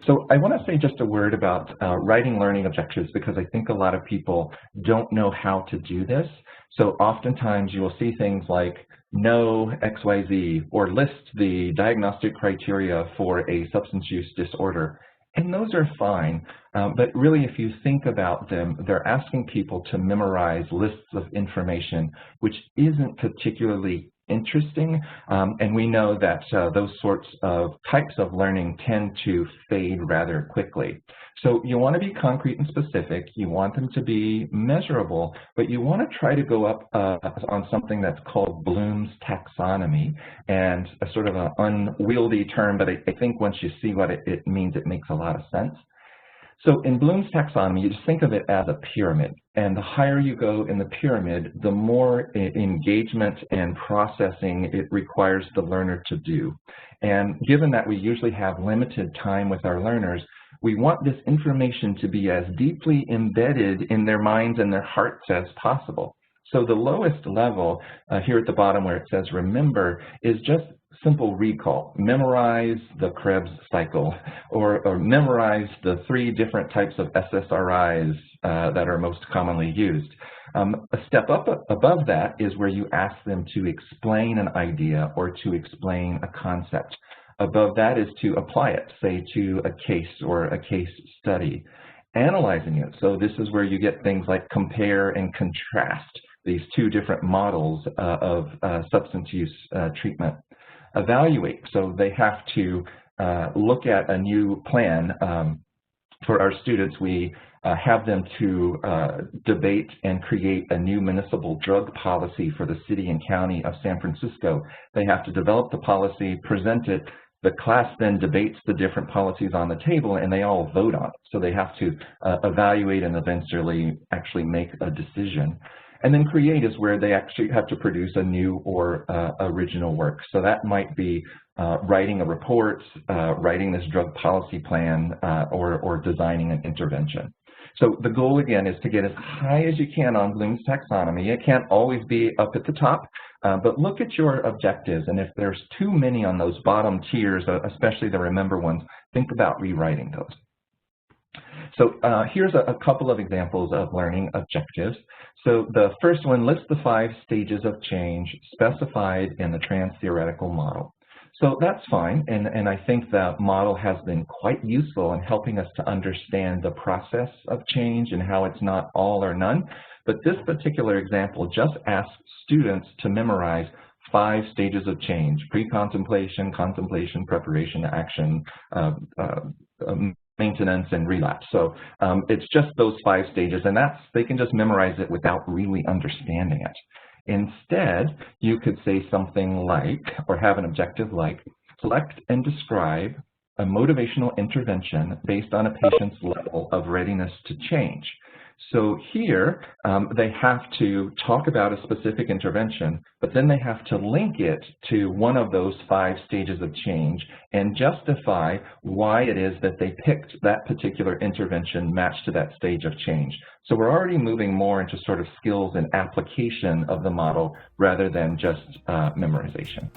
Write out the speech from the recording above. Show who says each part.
Speaker 1: So I want to say just a word about writing learning objectives, because I think a lot of people don't know how to do this. So oftentimes you will see things like know XYZ or list the diagnostic criteria for a substance use disorder. And those are fine, but really if you think about them, they're asking people to memorize lists of information, which isn't particularly interesting, and we know that those sorts of types of learning tend to fade rather quickly. So you want to be concrete and specific, you want them to be measurable, but you want to try to go up on something that's called Bloom's taxonomy, and a sort of an unwieldy term, but I think once you see what it means, it makes a lot of sense. So in Bloom's taxonomy, you just think of it as a pyramid, and the higher you go in the pyramid, the more engagement and processing it requires the learner to do. And given that we usually have limited time with our learners, we want this information to be as deeply embedded in their minds and their hearts as possible. So the lowest level here at the bottom where it says remember is just simple recall. Memorize the Krebs cycle, or memorize the 3 different types of SSRIs that are most commonly used. A step up above that is where you ask them to explain an idea or to explain a concept. Above that is to apply it, say to a case or a case study. Analyzing it, so this is where you get things like compare and contrast these 2 different models of substance use treatment. Evaluate, so they have to look at a new plan. For our students, we have them to debate and create a new municipal drug policy for the city and county of San Francisco. They have to develop the policy, present it. The class then debates the different policies on the table, and they all vote on it. So they have to evaluate and eventually actually make a decision. And then create is where they actually have to produce a new or original work. So that might be writing a report, writing this drug policy plan, or designing an intervention. So the goal, again, is to get as high as you can on Bloom's taxonomy. It can't always be up at the top, but look at your objectives. And if there's too many on those bottom tiers, especially the remember ones, think about rewriting those. So here's a couple of examples of learning objectives. So the first one lists the 5 stages of change specified in the trans-theoretical model. So that's fine, and I think the model has been quite useful in helping us to understand the process of change and how it's not all or none. But this particular example just asks students to memorize 5 stages of change: pre-contemplation, contemplation, preparation, action, maintenance, and relapse. So it's just those 5 stages, and they can just memorize it without really understanding it. Instead, you could say something like, or have an objective like, select and describe a motivational intervention based on a patient's level of readiness to change. So here, they have to talk about a specific intervention, but then they have to link it to one of those 5 stages of change and justify why it is that they picked that particular intervention matched to that stage of change. So we're already moving more into sort of skills and application of the model rather than just memorization.